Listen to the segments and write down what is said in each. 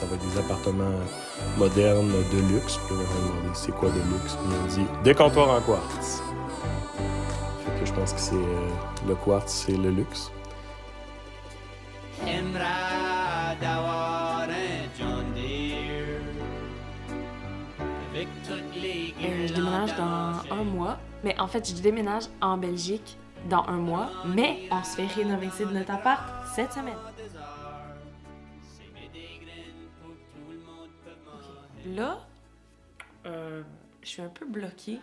ça va être des appartements modernes de luxe. Puis là, on m'a demandé c'est quoi de luxe. Puis ils ont dit des comptoirs en quartz. Fait que je pense que c'est le quartz, c'est le luxe. Je déménage dans 1 mois. Mais en fait, je déménage en Belgique dans 1 mois. Mais on se fait rénover ici de notre appart cette semaine. Okay. Là, je suis un peu bloquée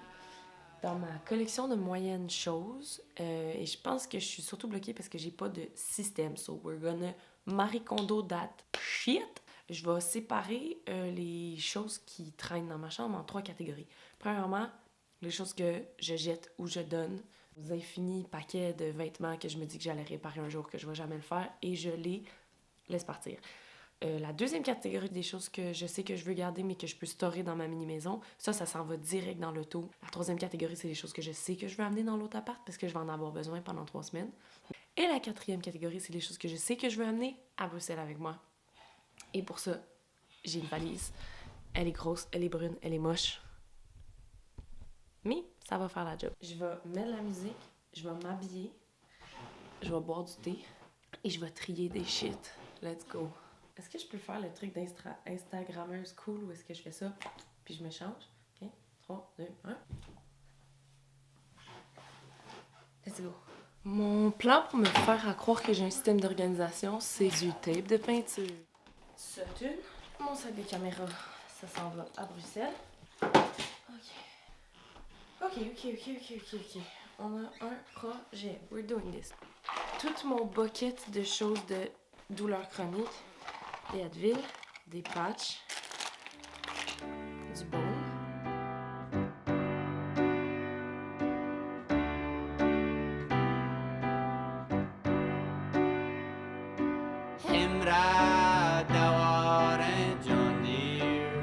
dans ma collection de moyennes choses. Et je pense que je suis surtout bloquée parce que j'ai pas de système. So we're gonna Marie Kondo that shit. Je vais séparer les choses qui traînent dans ma chambre en 3 catégories. Premièrement, les choses que je jette ou je donne. Des infinis paquets de vêtements que je me dis que j'allais réparer un jour, que je vais jamais le faire, et je les laisse partir. La deuxième catégorie des choses que je sais que je veux garder mais que je peux storer dans ma mini-maison, ça s'en va direct dans l'auto. La troisième catégorie, c'est les choses que je sais que je veux amener dans l'autre appart parce que je vais en avoir besoin pendant 3 semaines. Et la quatrième catégorie, c'est les choses que je sais que je veux amener à Bruxelles avec moi. Et pour ça, j'ai une valise. Elle est grosse, elle est brune, elle est moche. Mais ça va faire la job. Je vais mettre la musique, je vais m'habiller, je vais boire du thé et je vais trier des shit. Let's go. Est-ce que je peux faire le truc d'Instagrammeuse cool ou est-ce que je fais ça puis je me change? OK? 3, 2, 1. Let's go. Mon plan pour me faire croire que j'ai un système d'organisation, c'est du tape de peinture. Ça tune. Mon sac de caméra, ça s'en va à Bruxelles. OK. On a un projet. We're doing this. Tout mon bucket de choses de douleur chronique. Des Advil, des patchs, du baume.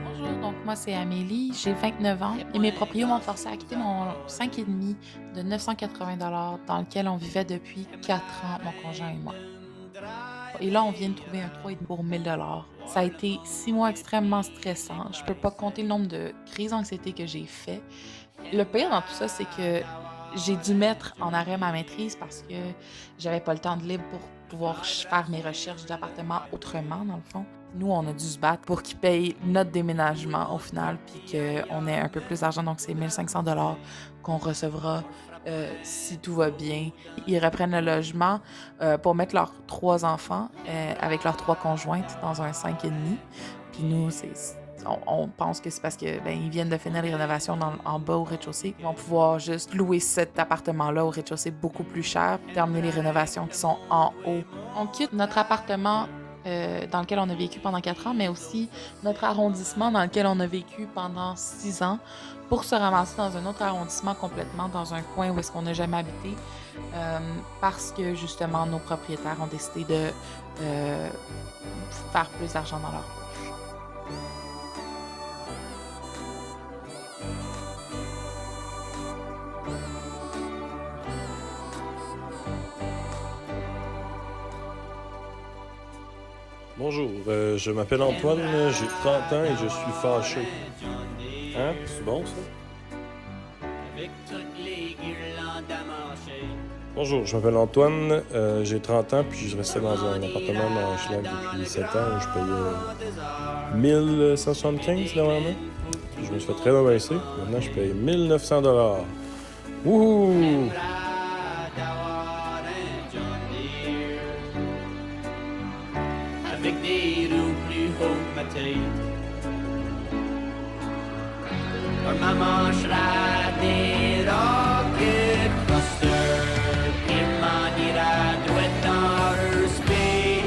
Bonjour, donc moi c'est Amélie, j'ai 29 ans et mes proprios m'ont forcé à quitter mon 5,5 de 980 $ dans lequel on vivait depuis 4 ans, mon conjoint et moi. Et là, on vient de trouver un 3,5 pour 1 000 $. Ça a été 6 mois extrêmement stressants. Je peux pas compter le nombre de crises d'anxiété que j'ai fait. Le pire dans tout ça, c'est que j'ai dû mettre en arrêt ma maîtrise parce que j'avais pas le temps de libre pour pouvoir faire mes recherches d'appartement autrement, dans le fond. Nous, on a dû se battre pour qu'ils payent notre déménagement au final, puis qu'on ait un peu plus d'argent. Donc, c'est 1 500 $ qu'on recevra si tout va bien. Ils reprennent le logement pour mettre leurs 3 enfants avec leurs 3 conjointes dans un 5,5. Puis nous, on pense que c'est parce que ils viennent de finir les rénovations en bas au rez-de-chaussée. Ils vont pouvoir juste louer cet appartement-là au rez-de-chaussée beaucoup plus cher, terminer les rénovations qui sont en haut. On quitte notre appartement dans lequel on a vécu pendant 4 ans, mais aussi notre arrondissement dans lequel on a vécu pendant 6 ans pour se ramasser dans un autre arrondissement complètement, dans un coin où est-ce qu'on n'a jamais habité, parce que justement nos propriétaires ont décidé de faire plus d'argent dans leur poche. Bonjour, je m'appelle Antoine, j'ai 30 ans et je suis fâché. Hein? C'est bon, ça? Bonjour, je m'appelle Antoine, j'ai 30 ans, puis je restais dans un appartement dans Hochelag depuis 7 ans où je payais 1175 normalement. Puis je me suis fait rénover. Maintenant, je paye 1900 $. Wouhou! Avec des roues plus hautes que ma tête. Maman sera des rocket busters qui m'en ira droit dans leur space.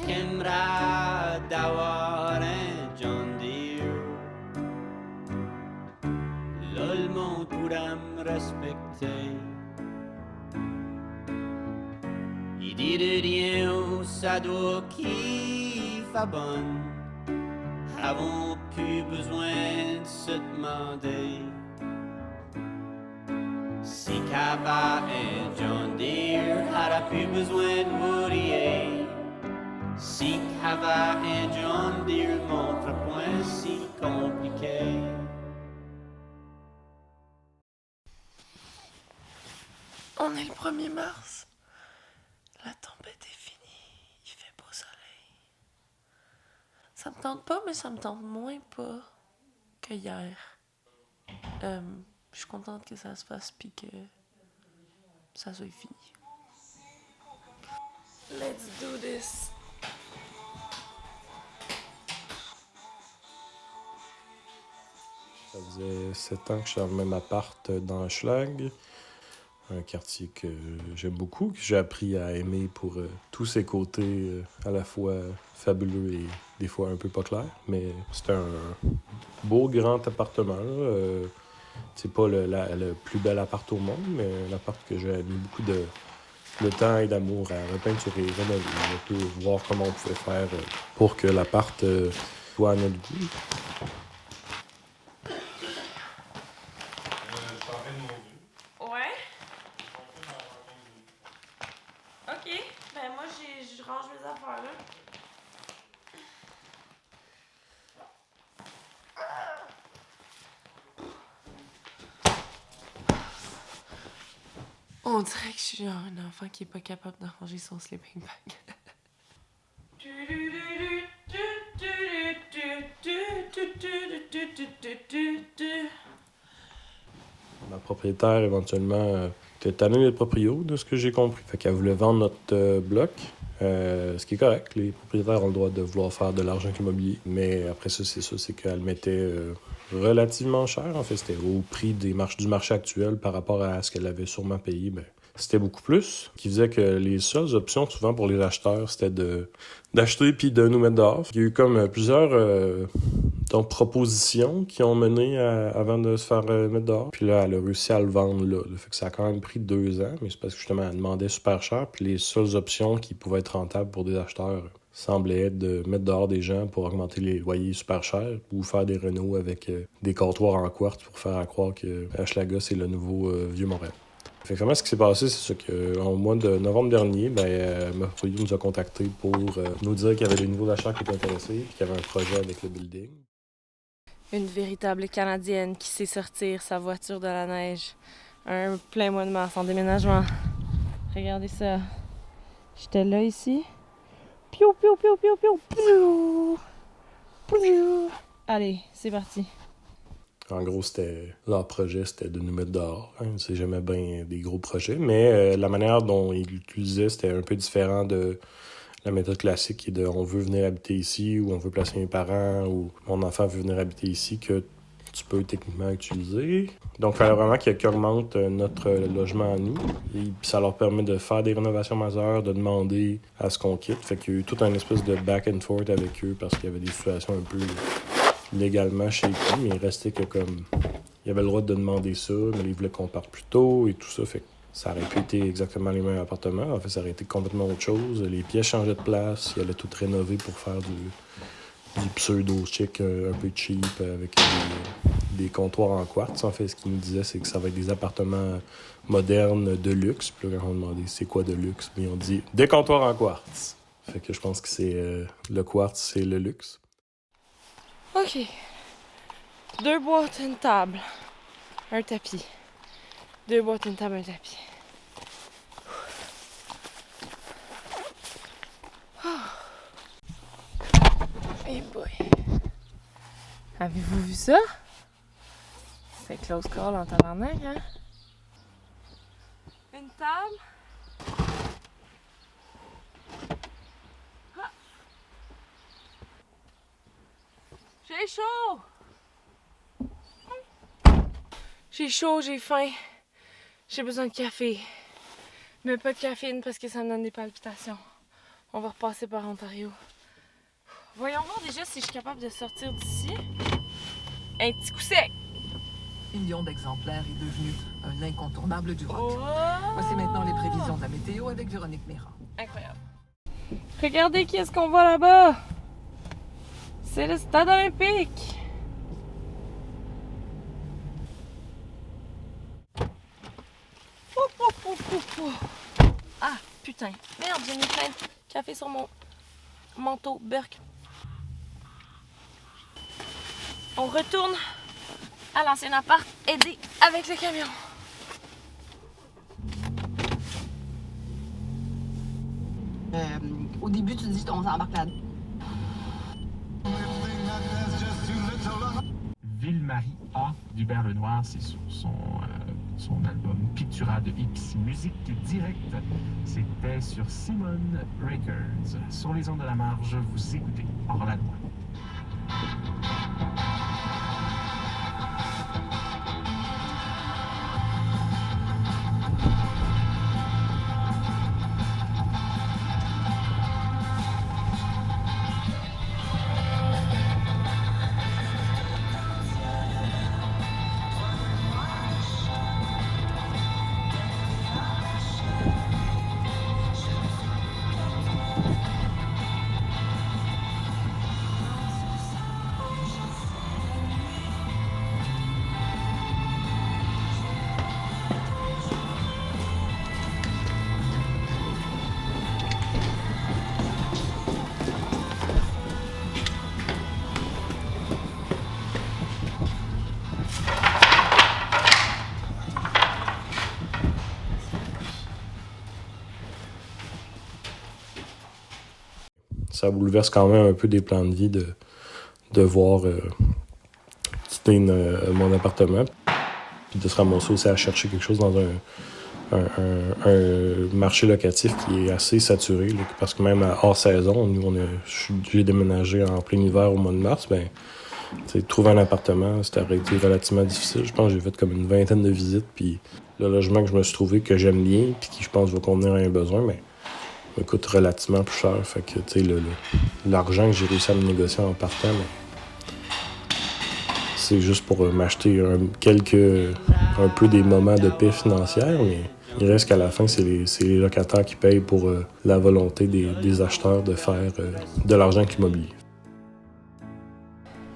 t'aimeras d'avoir un John Deere. Là, le monde pourra me respecter. Il dit de rien, ça doit qui fabonne. Avons plus besoin de se demander si Cava et John Deere n'aura plus besoin de mourir. Si Cava et John Deere montrent point si compliqué. On est le 1er mars. La tempête est finie. Il fait beau soleil. Ça me tente pas, mais ça me tente moins pas que hier. Je suis contente que ça se fasse puis que ça soit fini. Let's do this. Ça faisait 7 ans que je suis dans le même appart dans Hochelag, un quartier que j'aime beaucoup, que j'ai appris à aimer pour tous ses côtés à la fois fabuleux et des fois un peu pas clairs. Mais c'est un beau grand appartement. C'est pas le plus bel appart au monde, mais l'appart que j'ai mis beaucoup de temps et d'amour à repeinturer, rénover, un peu voir comment on pouvait faire pour que l'appart soit à notre goût. Ouais? Ok. Ben moi, je range mes affaires, là. On dirait que je suis genre un enfant qui est pas capable de ranger son sleeping bag. Ma propriétaire, éventuellement, était tannée d'être proprio, de ce que j'ai compris. Fait qu'elle voulait vendre notre bloc, ce qui est correct. Les propriétaires ont le droit de vouloir faire de l'argent avec l'immobilier. Mais après ça, c'est qu'elle mettait relativement cher. En fait, c'était au prix du marché actuel par rapport à ce qu'elle avait sûrement payé. Ben, c'était beaucoup plus. Ce qui faisait que les seules options, souvent pour les acheteurs, c'était d'acheter puis de nous mettre dehors. Il y a eu comme plusieurs propositions qui ont mené avant de se faire mettre dehors. Puis là, elle a réussi à le vendre là. Fait que ça a quand même pris 2 ans, mais c'est parce que justement, elle demandait super cher. Puis les seules options qui pouvaient être rentables pour des acheteurs semblaient être de mettre dehors des gens pour augmenter les loyers super chers ou faire des rénaux avec des comptoirs en quartz pour faire croire que Hochelaga, c'est le nouveau Vieux-Montréal. Fait que comment ce qui s'est passé, c'est ça qu'au mois de novembre dernier, ma proprio nous a contactés pour nous dire qu'il y avait des nouveaux acheteurs qui étaient intéressés et qu'il y avait un projet avec le building. Une véritable Canadienne qui sait sortir sa voiture de la neige. Un plein mois de mars en déménagement. Regardez ça. J'étais là ici. Piou, piou, piou, piou, piou, piou. Piou. Allez, c'est parti. En gros, leur projet, c'était de nous mettre dehors. Hein. C'est jamais bien des gros projets, mais la manière dont ils l'utilisaient, c'était un peu différent de la méthode classique qui est de on veut venir habiter ici ou on veut placer mes parents ou mon enfant veut venir habiter ici que tu peux techniquement utiliser. Donc, il fallait vraiment qu'ils augmentent notre logement à nous. Et ça leur permet de faire des rénovations majeures, de demander à ce qu'on quitte. Fait qu'il y a eu tout un espèce de back and forth avec eux parce qu'il y avait des situations un peu légalement chez eux, mais il restait que comme il y avait le droit de demander ça, mais ils voulaient qu'on parte plus tôt et tout ça. Fait que ça aurait pu être exactement les mêmes appartements. En fait, ça aurait été complètement autre chose. Les pièces changeaient de place. Ils allaient tout rénover pour faire du pseudo-chic un peu cheap avec des comptoirs en quartz. En fait, ce qu'ils nous disaient, c'est que ça va être des appartements modernes de luxe. Puis là, quand on demandait c'est quoi de luxe, mais on dit des comptoirs en quartz. Fait que je pense que c'est le quartz, c'est le luxe. OK. 2 boîtes, une table. Un tapis. 2 boîtes, une table, un tapis. Hey boy. Avez-vous vu ça? C'est close call en tabarnak, hein? Une table. Ah. J'ai chaud! J'ai chaud, j'ai faim. J'ai besoin de café. Mais pas de caféine parce que ça me donne des palpitations. On va repasser par Ontario. Voyons voir déjà si je suis capable de sortir d'ici. Un petit coup sec! Millions d'exemplaires est devenu un incontournable du rock. Oh! Voici maintenant les prévisions de la météo avec Véronique Méran. Incroyable. Regardez qui est-ce qu'on voit là-bas! C'est le stade olympique! Ah, putain. Merde, j'ai mis plein de café sur mon manteau Burke. On retourne à l'ancien appart, aider avec le camion. Au début, tu dis on s'embarque là. Ville-Marie A d'Hubert Lenoir, c'est sur son album Pictura de X Musique Directe. C'était sur Simon Records. Sur les ondes de la marge, vous écoutez Hors la loi. Ça bouleverse quand même un peu des plans de vie de devoir quitter mon appartement puis de se ramasser aussi à chercher quelque chose dans un marché locatif qui est assez saturé. Là, parce que même hors saison, nous, j'ai déménagé en plein hiver au mois de mars, trouver un appartement, c'était été relativement difficile. Je pense que j'ai fait comme une vingtaine de visites, puis le logement que je me suis trouvé que j'aime bien puis qui, je pense, va convenir à un besoin, me coûte relativement plus cher. Fait que, tu sais, l'argent que j'ai réussi à me négocier en partant, c'est juste pour m'acheter un peu des moments de paix financière, mais il reste qu'à la fin, c'est les locataires qui payent pour la volonté des acheteurs de faire de l'argent avec l'immobilier.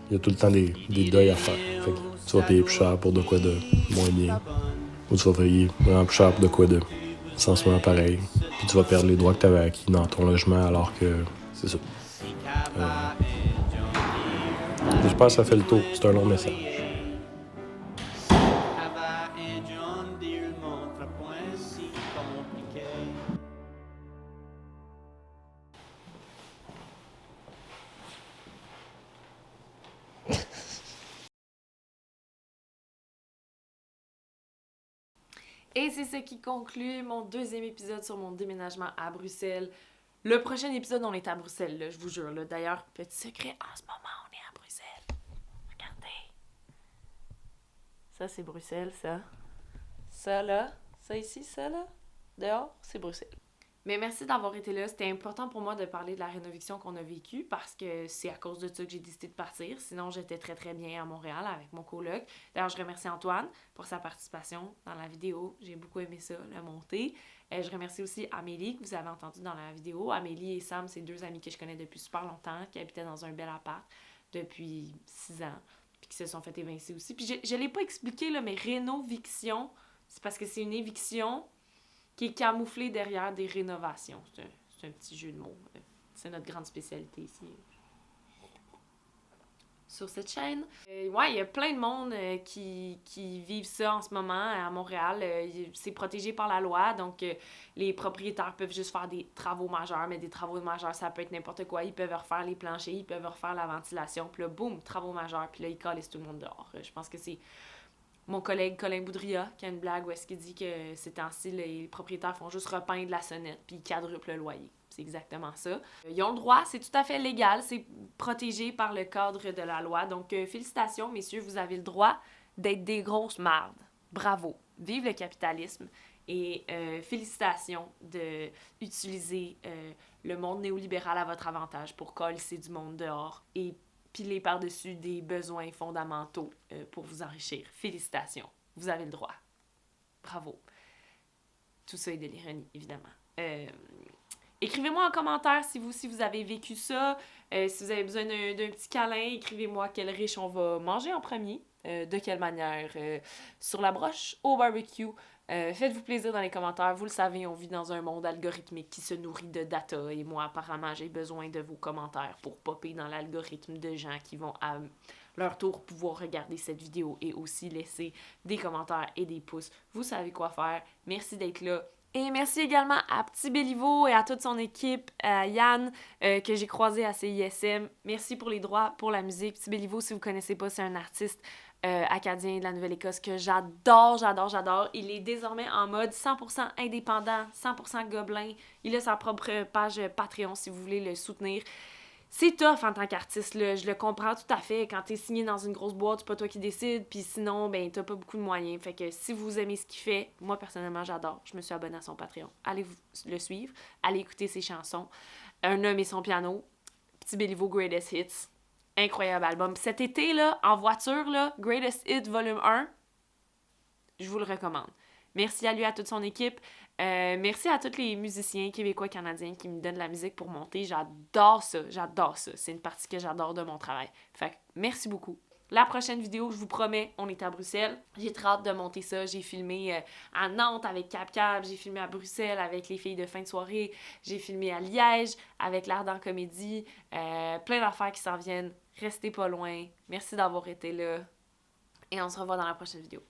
Il y a tout le temps des deuils à faire. Fait que tu vas payer plus cher pour de quoi de moins bien, ou tu vas payer vraiment plus cher pour de quoi de sensiblement pareil. Puis tu vas perdre les droits que tu avais acquis dans ton logement alors que c'est ça. Je pense que ça fait le tour. C'est un long message. Et c'est ce qui conclut mon deuxième épisode sur mon déménagement à Bruxelles. Le prochain épisode, on est à Bruxelles, là, je vous jure. Là. D'ailleurs, petit secret, en ce moment, on est à Bruxelles. Regardez. Ça, c'est Bruxelles, ça. Ça, là. Ça ici, ça, là. Dehors, c'est Bruxelles. Mais merci d'avoir été là. C'était important pour moi de parler de la rénoviction qu'on a vécue parce que c'est à cause de ça que j'ai décidé de partir. Sinon, j'étais très, très bien à Montréal avec mon coloc. D'ailleurs, je remercie Antoine pour sa participation dans la vidéo. J'ai beaucoup aimé ça, la montée. Je remercie aussi Amélie, que vous avez entendu dans la vidéo. Amélie et Sam, c'est deux amis que je connais depuis super longtemps, qui habitaient dans un bel appart depuis 6 ans, puis qui se sont fait évincer aussi. Puis je l'ai pas expliqué, là, mais rénoviction, c'est parce que c'est une éviction qui est camouflée derrière des rénovations. C'est un petit jeu de mots. C'est notre grande spécialité ici. Sur cette chaîne. Ouais, il y a plein de monde qui vivent ça en ce moment à Montréal. C'est protégé par la loi, donc les propriétaires peuvent juste faire des travaux majeurs, mais des travaux majeurs, ça peut être n'importe quoi. Ils peuvent refaire les planchers, ils peuvent refaire la ventilation, puis là, boum, travaux majeurs, puis là, ils calissent tout le monde dehors. Je pense que c'est mon collègue Colin Boudria qui a une blague où est-ce qu'il dit que ces temps-ci, les propriétaires font juste repeindre la sonnette, puis ils quadruplent le loyer. C'est exactement ça. Ils ont le droit, c'est tout à fait légal, c'est protégé par le cadre de la loi. Donc, félicitations, messieurs, vous avez le droit d'être des grosses mardes. Bravo. Vive le capitalisme. Et félicitations d'utiliser le monde néolibéral à votre avantage pour coller du monde dehors et piler par-dessus des besoins fondamentaux pour vous enrichir. Félicitations, vous avez le droit. Bravo. Tout ça est de l'ironie, évidemment. Écrivez-moi en commentaire si vous avez vécu ça. Si vous avez besoin d'un petit câlin, écrivez-moi quel riche on va manger en premier. De quelle manière. Sur la broche, au barbecue. Faites-vous plaisir dans les commentaires. Vous le savez, on vit dans un monde algorithmique qui se nourrit de data. Et moi, apparemment, j'ai besoin de vos commentaires pour popper dans l'algorithme de gens qui vont à leur tour pouvoir regarder cette vidéo et aussi laisser des commentaires et des pouces. Vous savez quoi faire. Merci d'être là. Et merci également à Petit Béliveau et à toute son équipe, à Yann, que j'ai croisé à CISM. Merci pour les droits, pour la musique. Petit Béliveau, si vous ne connaissez pas, c'est un artiste acadien de la Nouvelle-Écosse que j'adore. Il est désormais en mode 100% indépendant, 100% gobelin. Il a sa propre page Patreon si vous voulez le soutenir. C'est tough en tant qu'artiste, là. Je le comprends tout à fait. Quand t'es signé dans une grosse boîte, c'est pas toi qui décides, puis sinon, ben, t'as pas beaucoup de moyens. Fait que si vous aimez ce qu'il fait, moi, personnellement, j'adore. Je me suis abonnée à son Patreon. Allez le suivre, allez écouter ses chansons. Un homme et son piano, Petit Béliveau Greatest Hits. Incroyable album. Cet été, là, en voiture, là, Greatest Hits Volume 1, je vous le recommande. Merci à lui, à toute son équipe. Merci à tous les musiciens québécois, canadiens qui me donnent de la musique pour monter. J'adore ça. C'est une partie que j'adore de mon travail. Fait que merci beaucoup. La prochaine vidéo, je vous promets, on est à Bruxelles. J'ai très hâte de monter ça. J'ai filmé à Nantes avec Cap. J'ai filmé à Bruxelles avec les filles de fin de soirée. J'ai filmé à Liège avec l'Ardent Comédie. Plein d'affaires qui s'en viennent. Restez pas loin. Merci d'avoir été là. Et on se revoit dans la prochaine vidéo.